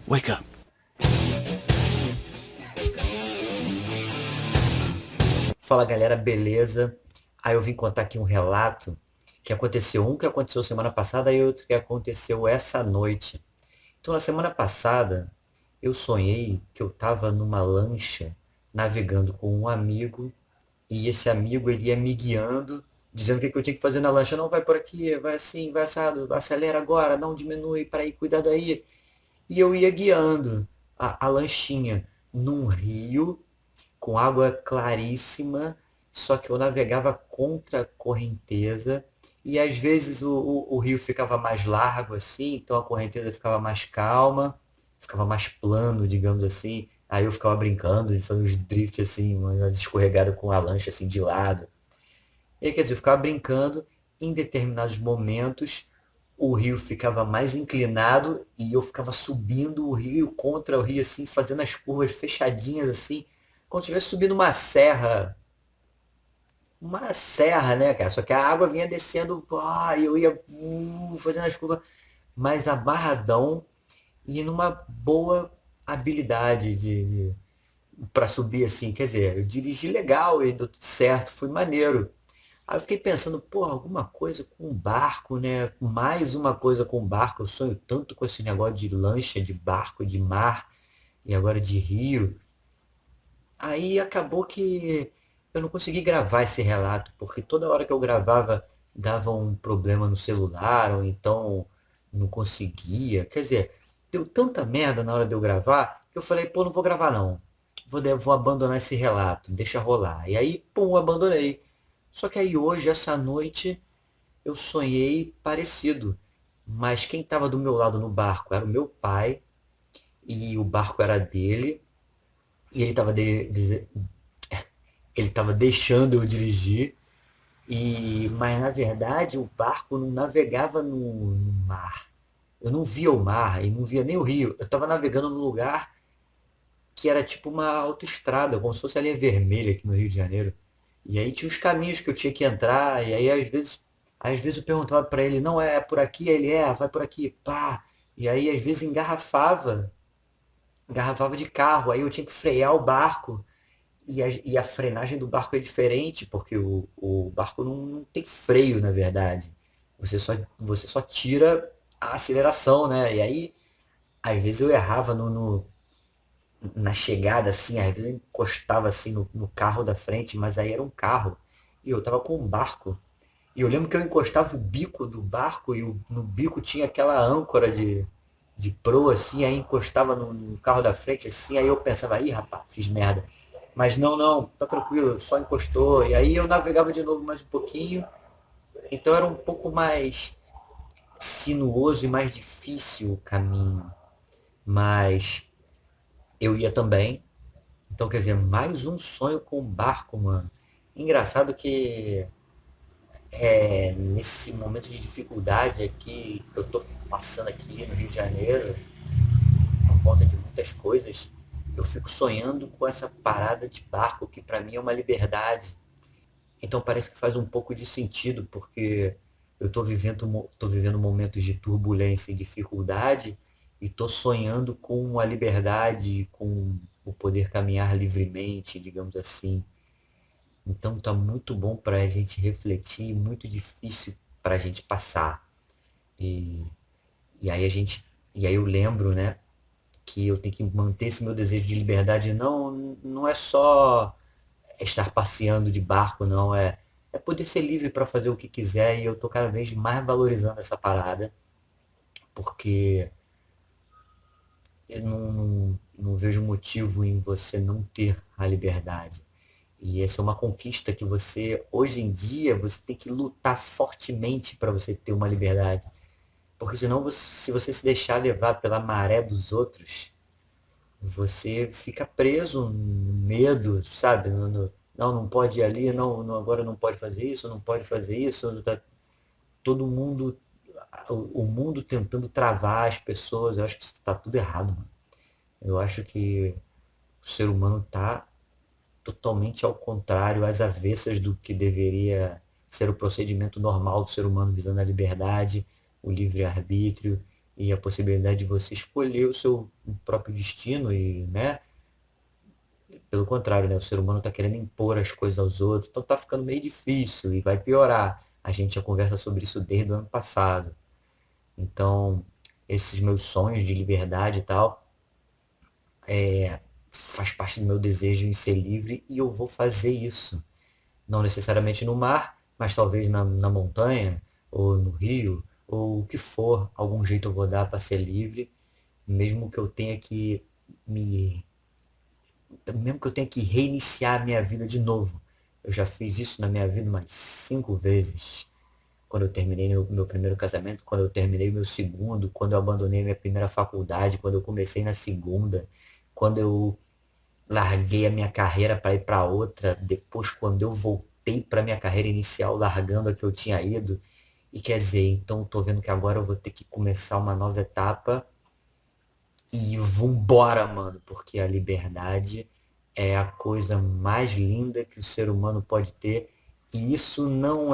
Wake up. Fala galera, beleza? Aí eu vim contar aqui um relato um que aconteceu semana passada e outro que aconteceu essa noite. Então, na semana passada, eu sonhei que eu estava numa lancha navegando com um amigo e esse amigo ele ia me guiando, dizendo o que eu tinha que fazer na lancha. Não, vai por aqui, vai assim, vai assado, acelera agora, não diminui, para aí, cuidado aí. E eu ia guiando a lanchinha num rio com água claríssima, só que eu navegava contra a correnteza e às vezes o rio ficava mais largo assim, então a correnteza ficava mais calma, ficava mais plano, digamos assim. Aí eu ficava brincando de fazer uns drift assim, umas escorregadas com a lancha assim de lado. E aí, quer dizer, eu ficava brincando, em determinados momentos o rio ficava mais inclinado e eu ficava subindo o rio contra o rio assim, fazendo as curvas fechadinhas assim, como se estivesse subindo uma serra, né, cara? Só que a água vinha descendo, pá, e eu ia fazendo as curvas mais amarradão e numa boa habilidade para subir assim. Quer dizer, eu dirigi legal e deu tudo certo, foi maneiro. Aí eu fiquei pensando, pô, alguma coisa com barco, né? Mais uma coisa com barco. Eu sonho tanto com esse negócio de lancha, de barco, de mar e agora de rio. Aí acabou que eu não consegui gravar esse relato, porque toda hora que eu gravava dava um problema no celular, ou então não conseguia. Quer dizer, deu tanta merda na hora de eu gravar que eu falei, pô, não vou gravar não. Vou abandonar esse relato, deixa rolar. E aí, pum, abandonei. Só que aí hoje, essa noite, eu sonhei parecido. Mas quem estava do meu lado no barco era o meu pai, e o barco era dele, e ele estava deixando eu dirigir, mas na verdade o barco não navegava no mar. Eu não via o mar e não via nem o rio. Eu estava navegando num lugar que era tipo uma autoestrada, como se fosse a linha vermelha aqui no Rio de Janeiro. E aí tinha os caminhos que eu tinha que entrar, e aí às vezes eu perguntava para ele, não é por aqui, aí ele vai por aqui, pá. E aí às vezes engarrafava de carro, aí eu tinha que frear o barco. E a frenagem do barco é diferente, porque o barco não tem freio, na verdade. Você só tira a aceleração, né? E aí, às vezes eu errava na chegada, assim, às vezes eu encostava assim no carro da frente, mas aí era um carro. E eu tava com um barco. E eu lembro que eu encostava o bico do barco e no bico tinha aquela âncora de proa, assim, aí encostava no carro da frente, assim, aí eu pensava, ih, rapaz, fiz merda. Mas não, não, tá tranquilo, só encostou. E aí eu navegava de novo mais um pouquinho. Então era um pouco mais sinuoso e mais difícil o caminho. Mas eu ia também. Então, quer dizer, mais um sonho com o barco, mano. Engraçado que nesse momento de dificuldade aqui, que eu tô passando aqui no Rio de Janeiro, por conta de muitas coisas, eu fico sonhando com essa parada de barco, que para mim é uma liberdade. Então parece que faz um pouco de sentido, porque eu tô vivendo momentos de turbulência e dificuldade e tô sonhando com a liberdade, com o poder caminhar livremente, digamos assim. Então tá muito bom para a gente refletir, e muito difícil para a gente passar. E, e aí a gente, e aí eu lembro, né, que eu tenho que manter esse meu desejo de liberdade. Não é só estar passeando de barco, não. É poder ser livre para fazer o que quiser e eu tô cada vez mais valorizando essa parada, porque eu não vejo motivo em você não ter a liberdade. E essa é uma conquista que você, hoje em dia, você tem que lutar fortemente para você ter uma liberdade. Porque senão, se você se deixar levar pela maré dos outros, você fica preso no medo, sabe? Não, não pode ir ali, não, agora não pode fazer isso, não pode fazer isso. Tá todo mundo, o mundo tentando travar as pessoas. Eu acho que isso está tudo errado, mano. Eu acho que o ser humano está totalmente ao contrário, às avessas do que deveria ser o procedimento normal do ser humano visando a liberdade, o livre-arbítrio. e a possibilidade de você escolher o seu próprio destino e, né, pelo contrário, né, o ser humano está querendo impor as coisas aos outros, então tá ficando meio difícil e vai piorar. A gente já conversa sobre isso desde o ano passado. Então, esses meus sonhos de liberdade e tal, faz parte do meu desejo em ser livre e eu vou fazer isso. Não necessariamente no mar, mas talvez na montanha, ou no rio, ou o que for, algum jeito eu vou dar para ser livre, mesmo que eu tenha que me, mesmo que eu tenha que reiniciar a minha vida de novo. Eu já fiz isso na minha vida umas 5 vezes. Quando eu terminei meu primeiro casamento, quando eu terminei meu segundo, quando eu abandonei minha primeira faculdade, quando eu comecei na segunda, quando eu larguei a minha carreira para ir para outra, depois quando eu voltei para minha carreira inicial, largando a que eu tinha ido. E quer dizer, então tô vendo que agora eu vou ter que começar uma nova etapa e vambora, mano, porque a liberdade é a coisa mais linda que o ser humano pode ter. E isso não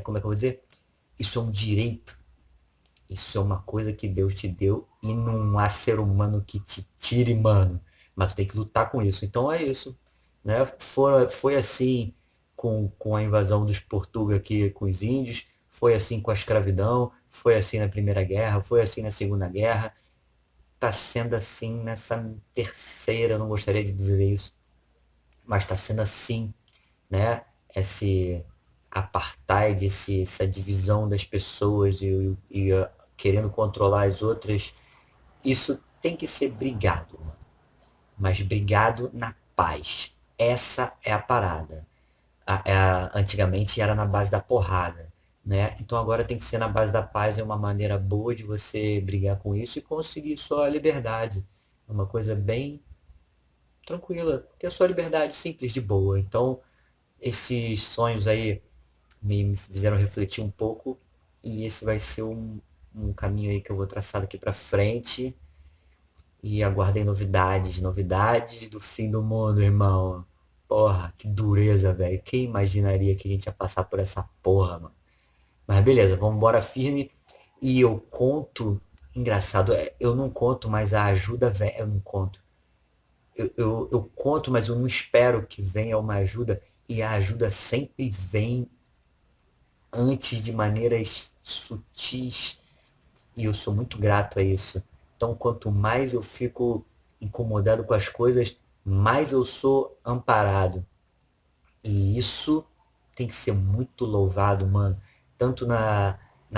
como é que eu vou dizer? Isso é um direito. Isso é uma coisa que Deus te deu e não há ser humano que te tire, mano. Mas tu tem que lutar com isso. Então é isso, né? Foi assim com a invasão dos portugueses aqui com os índios, foi assim com a escravidão, foi assim na Primeira Guerra, foi assim na Segunda Guerra, tá sendo assim nessa terceira, eu não gostaria de dizer isso, mas tá sendo assim, né? Esse apartheid, essa divisão das pessoas querendo controlar as outras, isso tem que ser brigado, mas brigado na paz. Essa é a parada. Antigamente era na base da porrada, né? Então agora tem que ser na base da paz, é uma maneira boa de você brigar com isso e conseguir sua liberdade. É uma coisa bem tranquila, ter a sua liberdade simples, de boa. Então, esses sonhos aí me fizeram refletir um pouco e esse vai ser um caminho aí que eu vou traçar daqui pra frente e aguardem novidades, novidades do fim do mundo, irmão. Porra, que dureza, velho. Quem imaginaria que a gente ia passar por essa porra, mano? Mas beleza, vamos embora firme. E eu conto, engraçado, eu não conto, mas a ajuda vem, eu não conto. Eu conto, mas eu não espero que venha uma ajuda. E a ajuda sempre vem antes de maneiras sutis e eu sou muito grato a isso. Então, quanto mais eu fico incomodado com as coisas, mais eu sou amparado. E isso tem que ser muito louvado, mano. Tanto na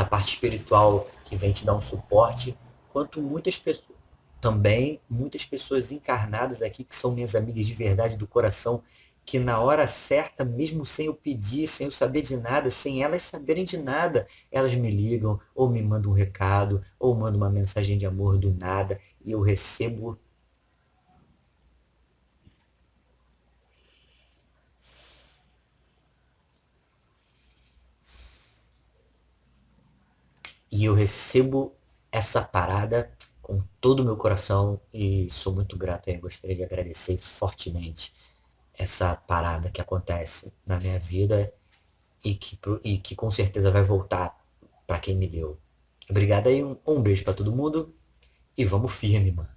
parte espiritual, que vem te dar um suporte, quanto muitas pessoas. Também muitas pessoas encarnadas aqui que são minhas amigas de verdade do coração, que na hora certa, mesmo sem eu pedir, sem eu saber de nada, sem elas saberem de nada, elas me ligam, ou me mandam um recado, ou mandam uma mensagem de amor do nada, e eu recebo. E eu recebo essa parada com todo o meu coração e sou muito grato e gostaria de agradecer fortemente essa parada que acontece na minha vida e que com certeza vai voltar para quem me deu. Obrigado aí, um beijo para todo mundo e vamos firme, mano.